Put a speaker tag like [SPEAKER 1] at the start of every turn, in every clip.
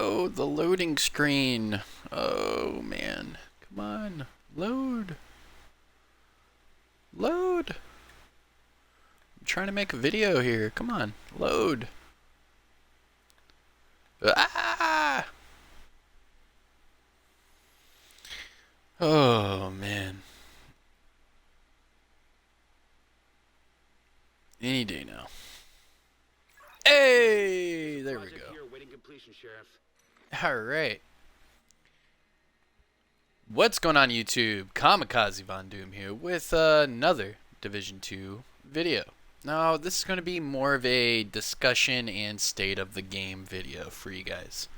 [SPEAKER 1] Oh, the loading screen. Oh, man. Come on. Load. Load. I'm trying to make a video here. Come on. Load. Ah! Oh, man. Any day now. Hey! There we go. Alright. What's going on YouTube? Kamikaze Von Doom here with another Division 2 video. Now, this is going to be more of a discussion and state of the game video for you guys.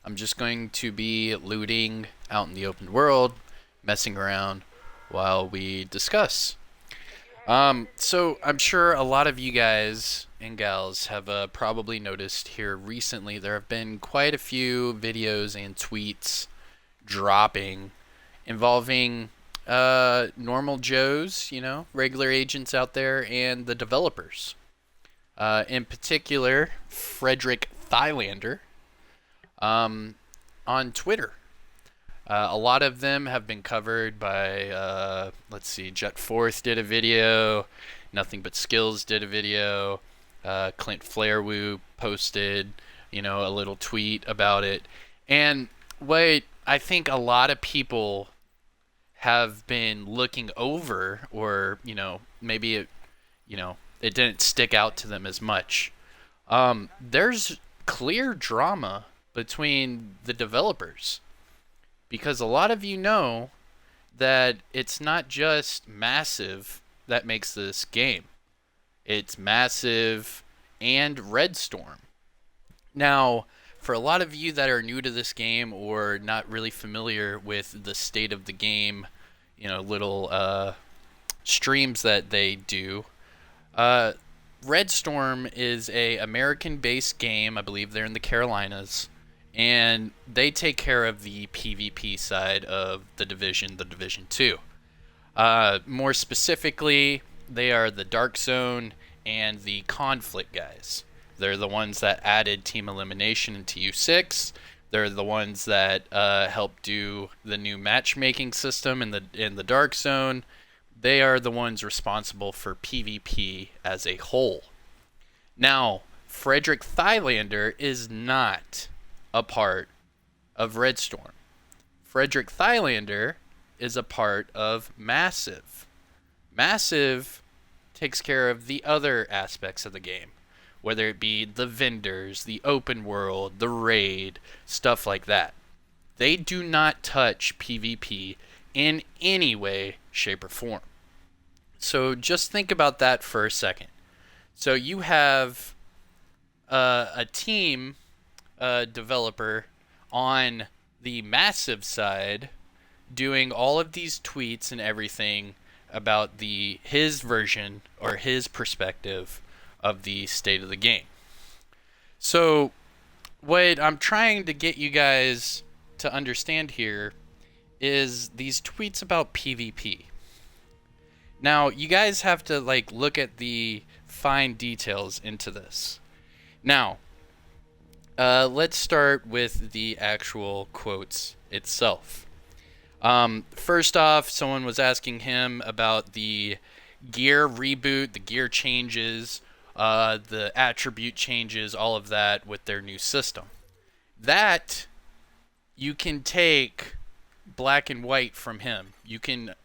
[SPEAKER 1] I'm just going to be looting out in the open world, messing around while we discuss. So I'm sure a lot of you guys and gals have probably noticed here recently there have been quite a few videos and tweets dropping involving normal Joes, regular agents out there, and the developers. In particular, Frederick Thylander on Twitter. A lot of them have been covered by, let's see, Jet Forth did a video, Nothing But Skills did a video, Clint Flairwoo posted, a little tweet about it. And what I think a lot of people have been looking over, or, maybe it didn't stick out to them as much. There's clear drama between the developers. Because a lot of you know that it's not just Massive that makes this game. It's Massive and Red Storm. Now, for a lot of you that are new to this game or not really familiar with the state of the game, little streams that they do, Red Storm is a American-based game. I believe they're in the Carolinas. And they take care of the PvP side of the Division 2. More specifically, they are the Dark Zone and the Conflict guys. They're the ones that added Team Elimination into U6. They're the ones that helped do the new matchmaking system in the Dark Zone. They are the ones responsible for PvP as a whole. Now, Frederick Thylander is not a part of Red Storm. Frederick Thylander is a part of Massive. Massive takes care of the other aspects of the game, whether it be the vendors, the open world, the raid, stuff like that. They do not touch PvP in any way, shape, or form. So just think about that for a second. So you have a team developer on the Massive side doing all of these tweets and everything about his version or his perspective of the state of the game. So what I'm trying to get you guys to understand here is these tweets about PvP. Now, you guys have to look at the fine details into this. Now, let's start with the actual quotes itself. First off, someone was asking him about the gear reboot, the gear changes, the attribute changes, all of that with their new system. That you can take black and white from him. You can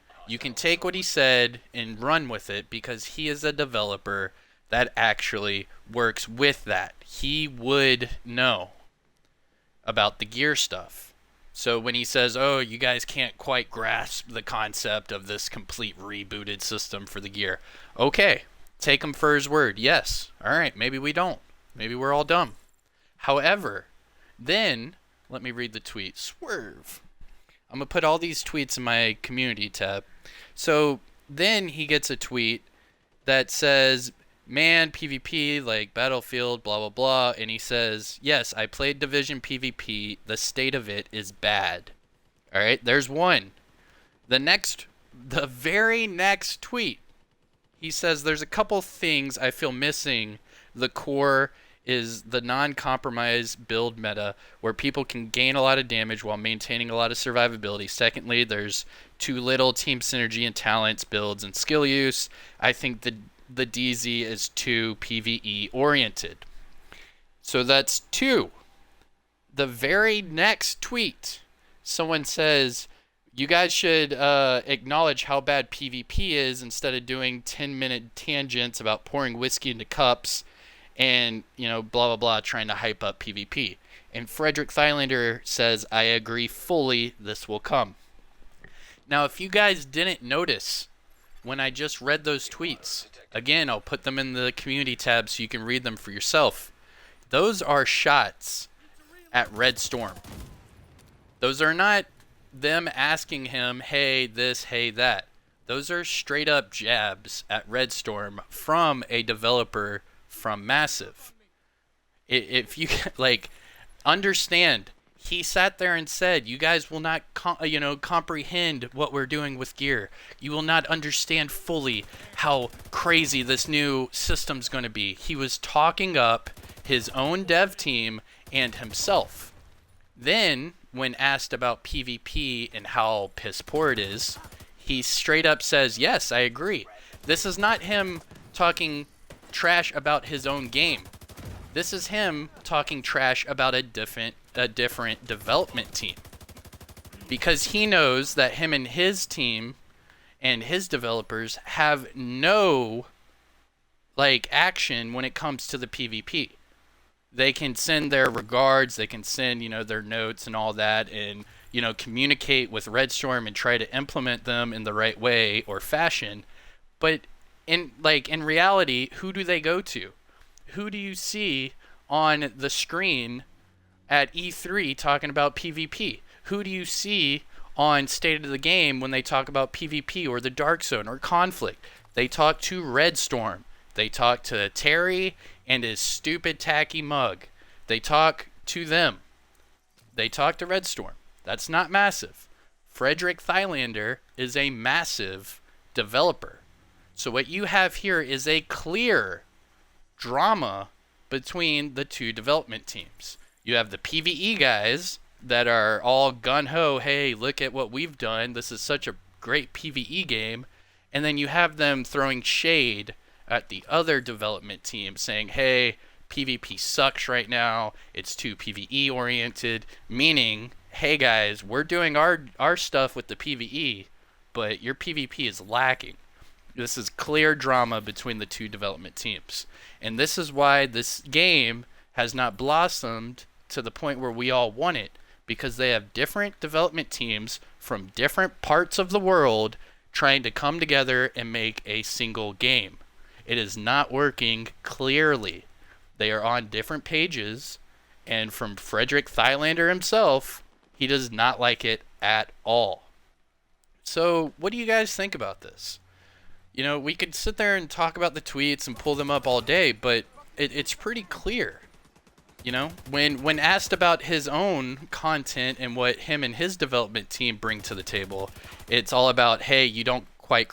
[SPEAKER 1] take what he said and run with it because he is a developer that actually works with that. He would know about the gear stuff. So when he says, oh, you guys can't quite grasp the concept of this complete rebooted system for the gear. Okay, take him for his word. Yes. All right, maybe we don't. Maybe we're all dumb. However, then, let me read the tweet. Swerve. I'm going to put all these tweets in my community tab. So then he gets a tweet that says, man, PvP, like Battlefield, blah, blah, blah. And he says, yes, I played Division PvP. The state of it is bad. All right, there's one. The very next tweet, he says, there's a couple things I feel missing. The core is the non-compromise build meta where people can gain a lot of damage while maintaining a lot of survivability. Secondly, there's too little team synergy and talents, builds, and skill use. I think the DZ is too PvE oriented. So that's two. The very next tweet, someone says, you guys should acknowledge how bad PvP is instead of doing 10-minute tangents about pouring whiskey into cups and, blah, blah, blah, trying to hype up PvP. And Frederick Thylander says, I agree fully, this will come. Now, if you guys didn't notice when I just read those tweets, again, I'll put them in the community tab so you can read them for yourself. Those are shots at Red Storm. Those are not them asking him, hey, this, hey, that. Those are straight up jabs at Red Storm from a developer from Massive. If you understand, he sat there and said, you guys will not comprehend what we're doing with gear. You will not understand fully how crazy this new system's going to be. He was talking up his own dev team and himself. Then, when asked about PvP and how piss poor it is, he straight up says, yes, I agree. This is not him talking trash about his own game. This is him talking trash about a different development team. Because he knows that him and his team and his developers have no action when it comes to the PvP. They can send their regards, they can send, their notes and all that, and, communicate with Red Storm and try to implement them in the right way or fashion. But in reality, who do they go to? Who do you see on the screen at E3 talking about PvP? Who do you see on State of the Game when they talk about PvP or the Dark Zone or Conflict? They talk to Red Storm. They talk to Terry and his stupid tacky mug. They talk to them. They talk to Red Storm. That's not Massive. Frederick Thylander is a Massive developer. So what you have here is a clear drama between the two development teams. You have the PvE guys that are all gun-ho, hey, look at what we've done. This is such a great PvE game. And then you have them throwing shade at the other development team saying, hey, PvP sucks right now. It's too PvE oriented, meaning, hey guys, we're doing our stuff with the PvE, but your PvP is lacking. This is clear drama between the two development teams. And this is why this game has not blossomed to the point where we all want it, because they have different development teams from different parts of the world trying to come together and make a single game. It is not working clearly. They are on different pages, and from Frederick Thylander himself, he does not like it at all. So, what do you guys think about this? We could sit there and talk about the tweets and pull them up all day, but it's pretty clear. When asked about his own content and what him and his development team bring to the table, it's all about, hey, you don't quite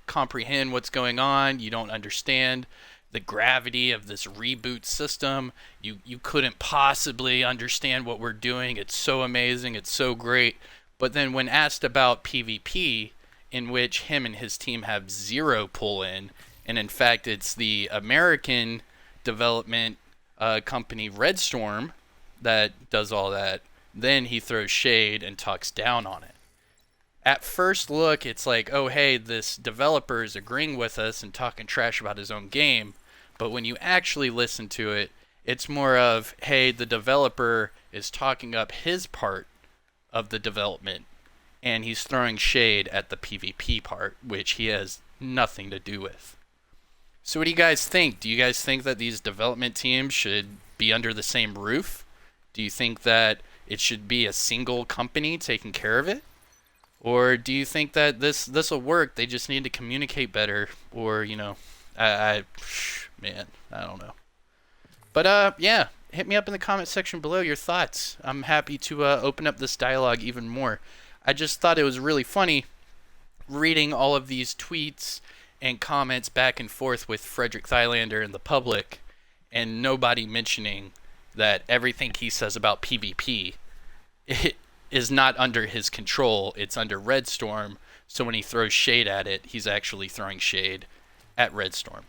[SPEAKER 1] comprehend what's going on. You don't understand the gravity of this reboot system. You couldn't possibly understand what we're doing. It's so amazing. It's so great. But then when asked about PvP, in which him and his team have zero pull in, and in fact it's the American development company Red Storm that does all that, then he throws shade and talks down on it. At first look, it's like, oh hey, this developer is agreeing with us and talking trash about his own game. But when you actually listen to it, it's more of, hey, the developer is talking up his part of the development, and he's throwing shade at the PvP part, which he has nothing to do with. So what do you guys think? Do you guys think that these development teams should be under the same roof? Do you think that it should be a single company taking care of it? Or do you think that this will work? They just need to communicate better, or I don't know. But yeah, hit me up in the comment section below your thoughts. I'm happy to open up this dialogue even more. I just thought it was really funny reading all of these tweets and comments back and forth with Frederick Thylander and the public, and nobody mentioning that everything he says about PvP it is not under his control. It's under Red Storm. So when he throws shade at it, he's actually throwing shade at Red Storm.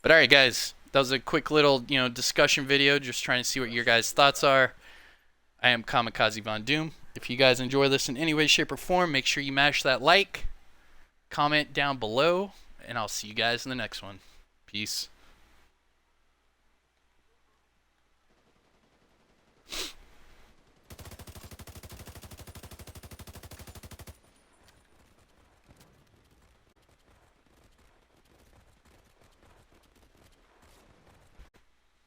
[SPEAKER 1] But alright guys, that was a quick little, discussion video, just trying to see what your guys' thoughts are. I am Kamikaze Von Doom. If you guys enjoy this in any way, shape, or form, make sure you mash that like, comment down below, and I'll see you guys in the next one. Peace.